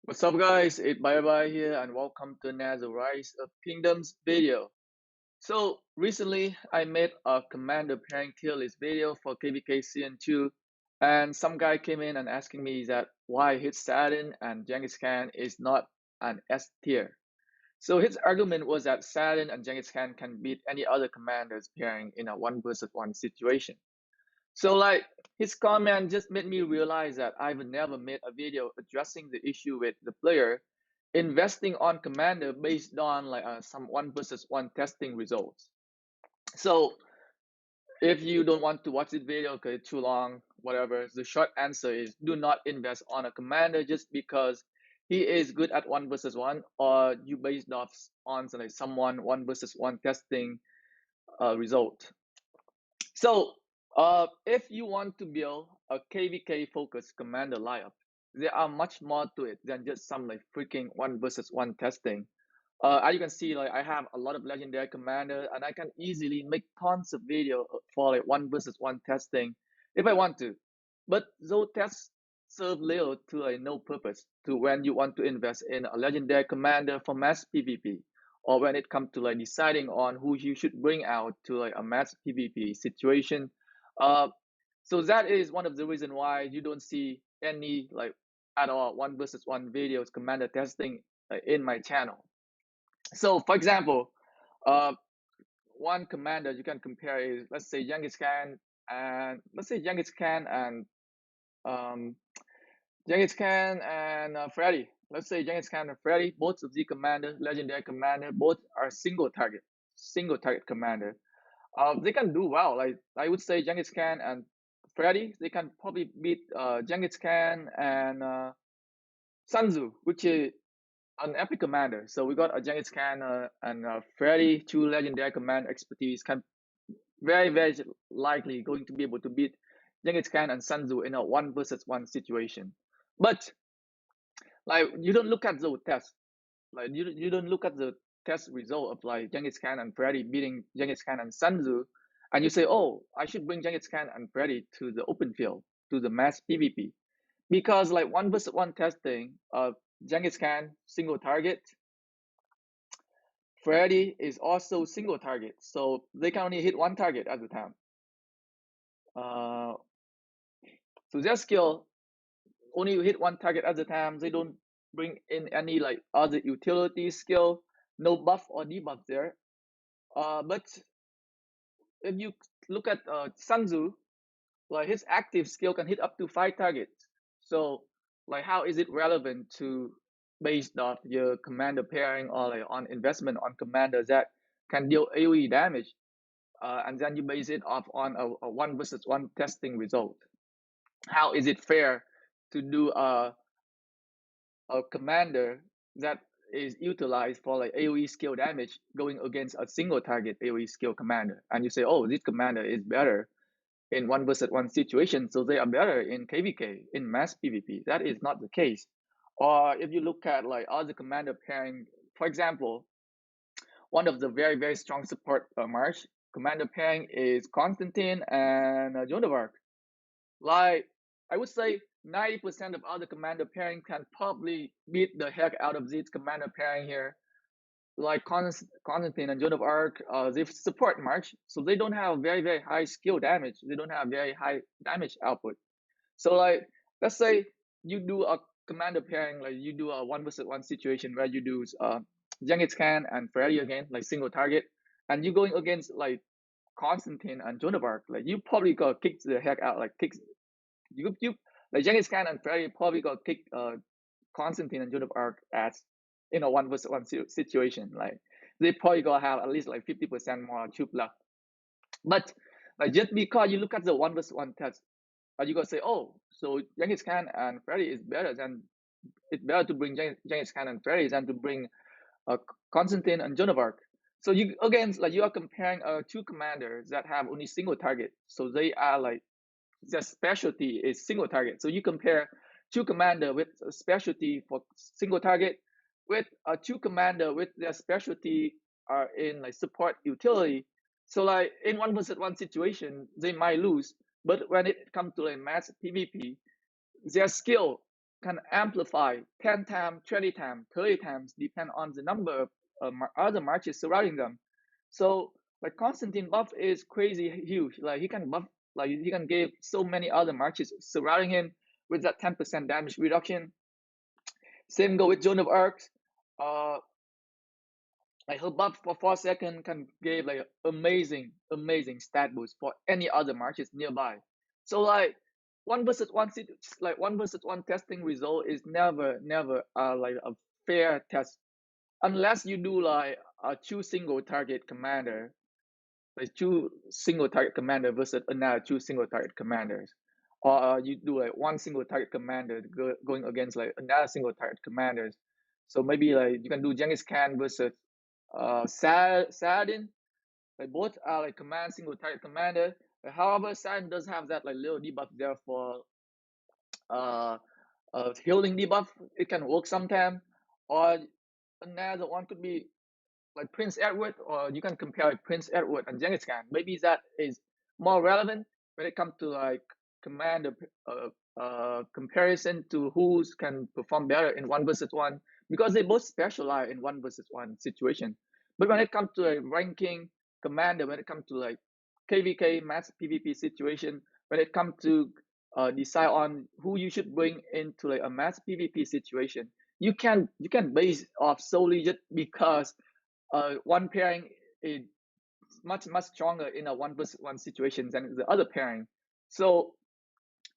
What's up guys, it's Bye here and welcome to another Rise of Kingdoms video. So recently I made a commander pairing tier list video for KvK Season 2 and some guy came in and asking me that why his Saturn and Genghis Khan is not an S tier. So his argument was that Saturn and Genghis Khan can beat any other commanders pairing in a 1 versus 1 situation. So like his comment just made me realize that I've never made a video addressing the issue with the player investing on commander based on like some 1 versus 1 testing results. So if you don't want to watch this video because it's too long, whatever, the short answer is do not invest on a commander just because he is good at 1 versus 1 or you based off on like someone 1 versus 1 testing result. So, if you want to build a KvK focused commander lineup, there are much more to it than just some like freaking 1 versus 1 testing. As you can see, like I have a lot of legendary commander, and I can easily make tons of video for like 1 versus 1 testing if I want to. But those tests serve little to like no purpose to when you want to invest in a legendary commander for mass PvP, or when it comes to like deciding on who you should bring out to like a mass PvP situation. Uh, so that is one of the reason why you don't see any like at all 1 versus 1 videos commander testing in my channel. So for example, uh, one commander you can compare is let's say Genghis Khan and um, Freddy. Let's say Genghis Khan and Freddy, both of the commander, legendary commander, both are single target commander. They can do well. Like I would say, Genghis Khan and Freddy, they can probably beat Genghis Khan and Sun Tzu, which is an epic commander. So we got a Genghis Khan and Freddy, two legendary command expertise, can very likely going to be able to beat Genghis Khan and Sun Tzu in a 1 versus 1 situation. But like you don't look at those tests. Like you don't look at the test result of like Genghis Khan and Freddy beating Genghis Khan and Sun Tzu, and you say, oh, I should bring Genghis Khan and Freddy to the open field, to the mass PvP, because like 1 versus 1 testing, Genghis Khan single target, Freddy is also single target, so they can only hit one target at a time. Uh, so their skill only hit one target at a time. They don't bring in any like other utility skill, no buff or debuff there. But if you look at Sun Tzu, like his active skill can hit up to 5 targets. So like how is it relevant to based off your commander pairing or like on investment on commanders that can deal AoE damage, and then you base it off on a 1 versus 1 testing result? How is it fair to do a commander that is utilized for like AoE skill damage going against a single target AoE skill commander, and you say, oh, this commander is better in 1 versus 1 situation, so they are better in KvK in mass PvP? That is not the case. Or if you look at like other commander pairing, for example, one of the very strong support March commander pairing is Constantine and Joan of Arc. Like I would say 90% of other commander pairing can probably beat the heck out of this commander pairing here. Like Constantine and Joan of Arc, they support March, so they don't have very high skill damage. They don't have very high damage output. So like let's say you do a commander pairing, like you do a 1 versus 1 situation where you do Genghis Khan and Freddy again, like single target, and you going against like Constantine and Joan of Arc, like you probably got kicked the heck out, like kick you like Genghis Khan and Freddy probably got kicked Constantine and Joan of Arc as in a 1 versus 1 situation. Like they probably gonna have at least like 50% more troop left. But like just because you look at the 1 versus 1 test, you gonna say, oh, so Genghis Khan and Freddy is better than it's better to bring Genghis Khan and Freddy than to bring uh, Constantine and Joan of Arc. So you again like you are comparing two commanders that have only single target. So they are like their specialty is single target. So you compare two commander with a specialty for single target with a two commander with their specialty are in like support utility. So like in 1 versus 1 situation, they might lose, but when it comes to like mass PvP, their skill can amplify 10 times, 20 times, 30 times, depend on the number of other marches surrounding them. So like Constantine buff is crazy huge. Like he can buff, like he can give so many other marches surrounding him with that 10% damage reduction. Same go with Joan of Arc. Uh, like her buff for 4 seconds can give like amazing stat boost for any other marches nearby. So like one versus one testing result is never like a fair test unless you do like a two single target commander, like two single target commander versus another two single target commanders, or you do like one single target commander going against like another single target commanders. So maybe like you can do Genghis Khan versus Saladin. Like both are like command single target commander. However, Saladin does have that like little debuff there for uh, healing debuff. It can work sometime. Or another one could be like Prince Edward, or you can compare like Prince Edward and Genghis Khan. Maybe that is more relevant when it comes to like command comparison to who can perform better in one versus one, because they both specialize in one versus one situation. But when it comes to a ranking commander, when it comes to like KvK mass PvP situation, when it comes to decide on who you should bring into like a mass PvP situation, you can base off solely just because one pairing is much stronger in a one versus one situation than the other pairing. So,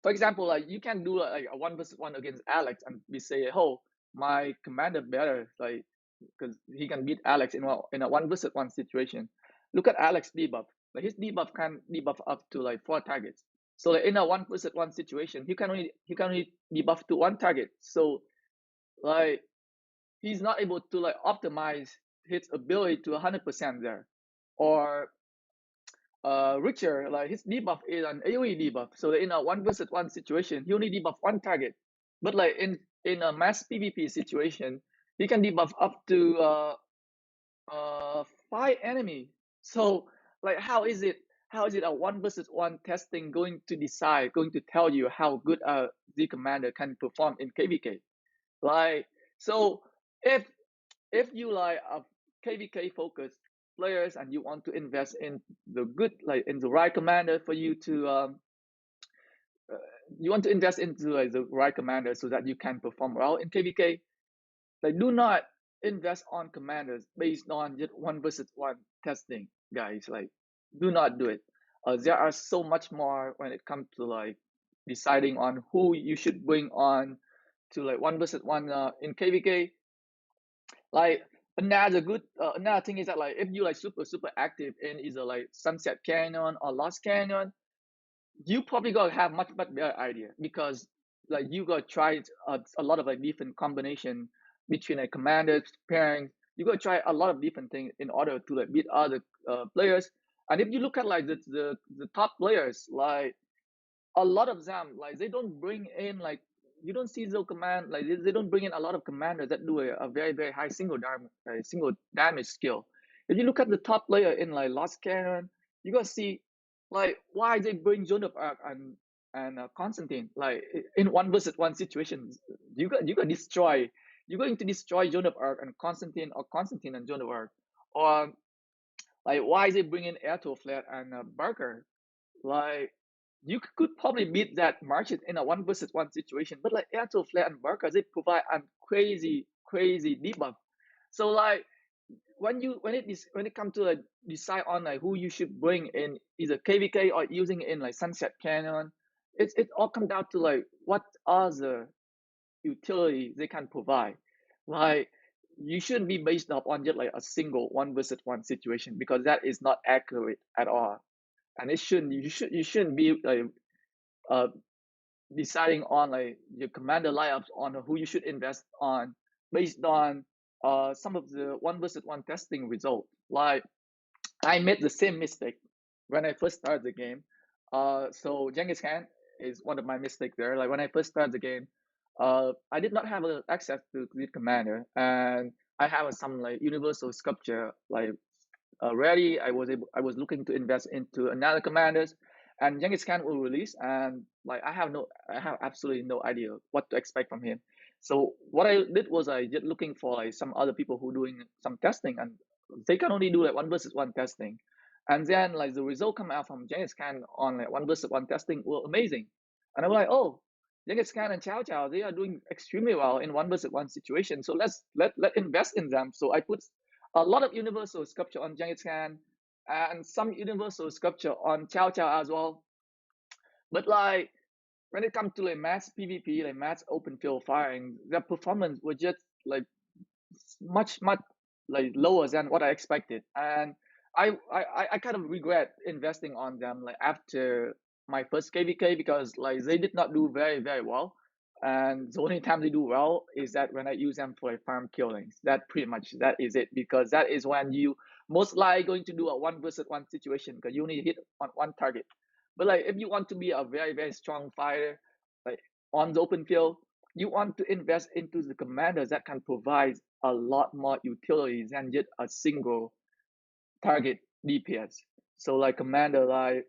for example, like you can do like a one versus one against Alex, and we say, oh, my commander better, like because he can beat Alex in a one versus one situation. Look at Alex debuff. Like his debuff can debuff up to like 4 targets. So like in a one versus one situation, he can only debuff to one target. So like he's not able to like optimize his ability to 100% there. Or Richard, like his debuff is an AoE debuff. So in a one versus one situation, he only debuff one target. But like in a mass PvP situation, he can debuff up to 5 enemy. So like how is it a one versus one testing going to tell you how good a Z commander can perform in KvK? Like so if you like a KvK focused players and you want to invest in the good, like in the right commander for you to uh, you want to invest into like the right commander so that you can perform well in KvK, like do not invest on commanders based on just one versus one testing, guys. Like do not do it. There are so much more when it comes to like deciding on who you should bring on to like one versus one in KvK. Like another thing is that like if you like super active in either like Sunset Canyon or Lost Canyon, you probably gonna have much better idea, because like you gotta try a lot of like different combination between a commander pairing. You gotta try a lot of different things in order to like beat other players. And if you look at like the top players, like a lot of them, like they don't bring in like, you don't see the command, like they don't bring in a lot of commanders that do a very high single damage skill. If you look at the top player in like Lost Canyon, you gotta see like why they bring Joan of Arc and Constantine like in one versus one situations. You got destroy, you're going to destroy Joan of Arc and Constantine, or Constantine and Joan of Arc. Or like why they bring in Airto Flat and Barker. Like you could probably beat that Marches in a one versus one situation, but like Airto, Flare, and Barker, they provide a crazy debuff. So like when it comes to like decide on like who you should bring in either KvK or using it in like Sunset Canyon, it all comes down to like what are the utility they can provide. Like you shouldn't be based up on just like a single one versus one situation, because that is not accurate at all. And it shouldn't you shouldn't be like uh deciding on like your commander lineups on who you should invest on based on some of the one versus one testing result. Like I made the same mistake when I first started the game. So Genghis Khan is one of my mistakes there. Like when I first started the game, I did not have access to the commander, and I have some like universal sculpture like ready. I was looking to invest into another commanders, and Genghis Khan will release, and like I have absolutely no idea what to expect from him. So what I did was I just looking for like some other people who doing some testing, and they can only do like one versus one testing, and then like the result come out from Genghis Khan on like one versus one testing were amazing, and I'm like, oh, Genghis Khan and Chow Chow, they are doing extremely well in one versus one situation, so let invest in them. So I put a lot of universal sculpture on Genghis Khan and some universal sculpture on Chow Chow as well. But like when it comes to like mass PvP, like mass open field firing, their performance was just like much like lower than what I expected, and I kind of regret investing on them like after my first KvK, because like they did not do very well, and the only time they do well is that when I use them for like farm killings. That pretty much that is it, because that is when you most likely going to do a one versus one situation, because you only hit on one target. But like if you want to be a very strong fighter, like on the open field, you want to invest into the commanders that can provide a lot more utilities than just a single target DPS. So like commander like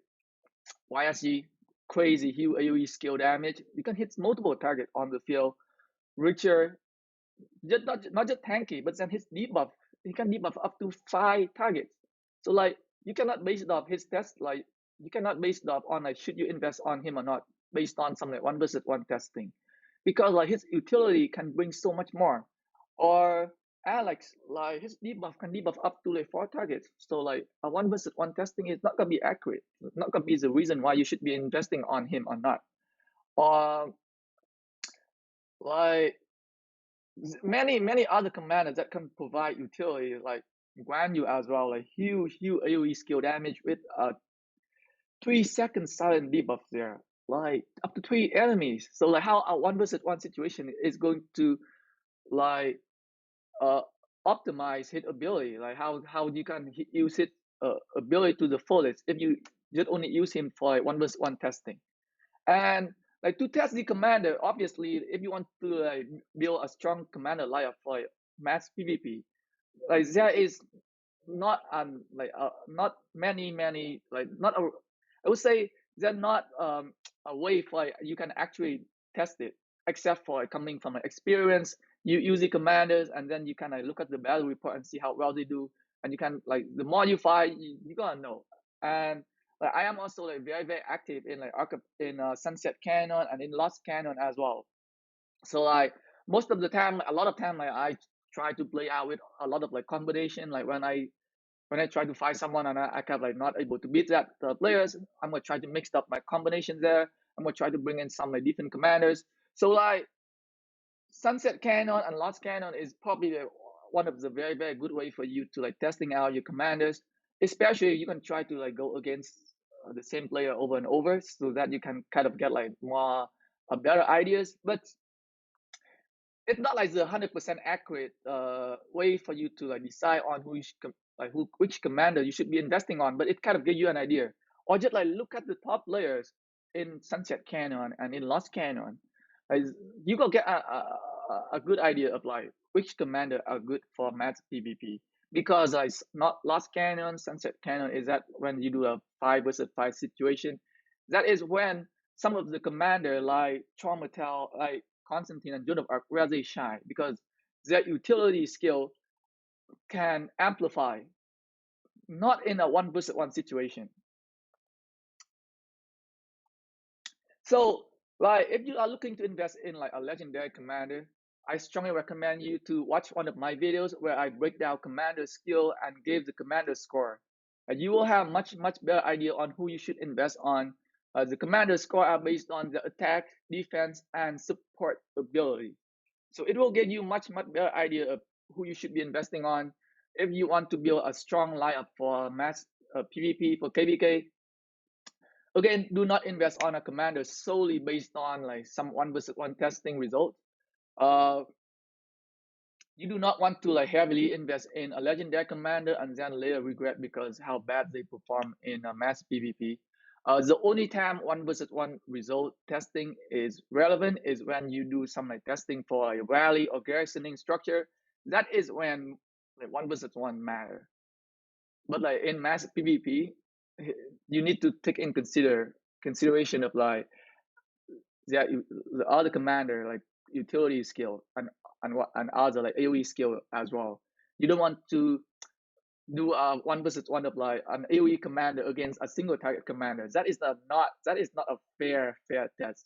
YSG, crazy huge AoE skill damage. You can hit multiple targets on the field. Richer, just not just tanky, but then his debuff, he can debuff up to 5 targets. So like you cannot base it off his test, like you cannot base it off on like should you invest on him or not based on some like one versus one testing, because like his utility can bring so much more. Or Alex, like his debuff can debuff up to like 4 targets. So like a one versus one testing is not gonna be accurate. It's not gonna be the reason why you should be investing on him or not. Or like many other commanders that can provide utility, like Guan Yu as well, like huge AoE skill damage with a 3 second silent debuff there, like up to 3 enemies. So like how a one versus one situation is going to like uh optimize hit ability, like how you can use hit ability to the fullest if you just only use him for like one versus one testing. And like to test the commander, obviously, if you want to like build a strong commander lineup for like, mass PvP, like there is not not many like not a, I would say there's not a way for like, you can actually test it, except for like, coming from like, experience. You use the commanders, and then you can like look at the battle report and see how well they do, and you can like the more you fight, you gonna know. And like I am also like very active in like in Sunset Canyon and in Lost Canyon as well. So like most of the time, a lot of time, like I try to play out with a lot of like combination. Like when I try to fight someone and I kind of like not able to beat that players, I'm gonna try to mix up my combinations there. I'm gonna try to bring in some like different commanders. So like Sunset Canyon and Lost Canyon is probably one of the very good way for you to like testing out your commanders. Especially you can try to like go against the same player over and over, so that you can kind of get like more better ideas. But it's not like the 100% accurate way for you to like decide on who you should like which commander you should be investing on, but it kind of gives you an idea. Or just like look at the top players in Sunset Canyon and in Lost Canyon. Like, you go get a good idea of like which commander are good for max PvP. Because like not Lost Canyon, Sunset Canyon is that when you do a 5 versus 5 situation, that is when some of the commander like Traumatel, like Constantine and Joan of Arc, where they shine, because their utility skill can amplify, not in a one versus one situation. So like if you are looking to invest in like a legendary commander, I strongly recommend you to watch one of my videos where I break down commander skill and give the commander score. You will have much better idea on who you should invest on. The commander score are based on the attack, defense, and support ability. So it will give you much better idea of who you should be investing on if you want to build a strong lineup for mass PvP for KvK. Again, do not invest on a commander solely based on like some one versus one testing result. Uh, you do not want to like heavily invest in a legendary commander and then later regret because how bad they perform in a mass PvP. The only time one versus one result testing is relevant is when you do some like testing for a rally or garrisoning structure. That is when like one versus one matter. But like in mass PvP, you need to take in consideration of like the other commander like utility skill and other like AoE skill as well. You don't want to do a 1 versus 1 of like an AoE commander against a single target commander. That is not a fair test.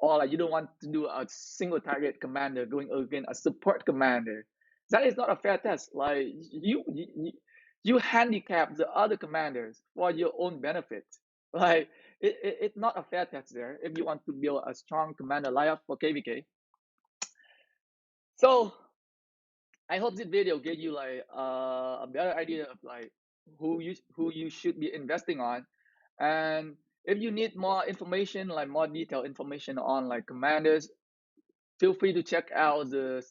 Or like you don't want to do a single target commander going against a support commander. That is not a fair test. Like you handicap the other commanders for your own benefit. Like it's not a fair test there if you want to build a strong commander lineup for KvK. So I hope this video gave you like a better idea of like who you should be investing on, and if you need more information, like more detailed information on like commanders, feel free to check out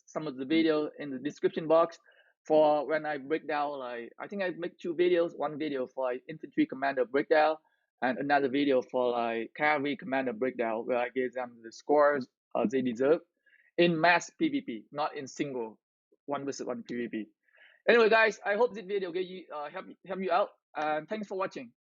some of the video in the description box for when I break down like I think I make 2 videos, one video for like infantry commander breakdown and another video for like cavalry commander breakdown where I give them the scores they deserve in mass PvP, not in single 1 versus 1 PvP. Anyway, guys, I hope this video gave you help you out, and thanks for watching.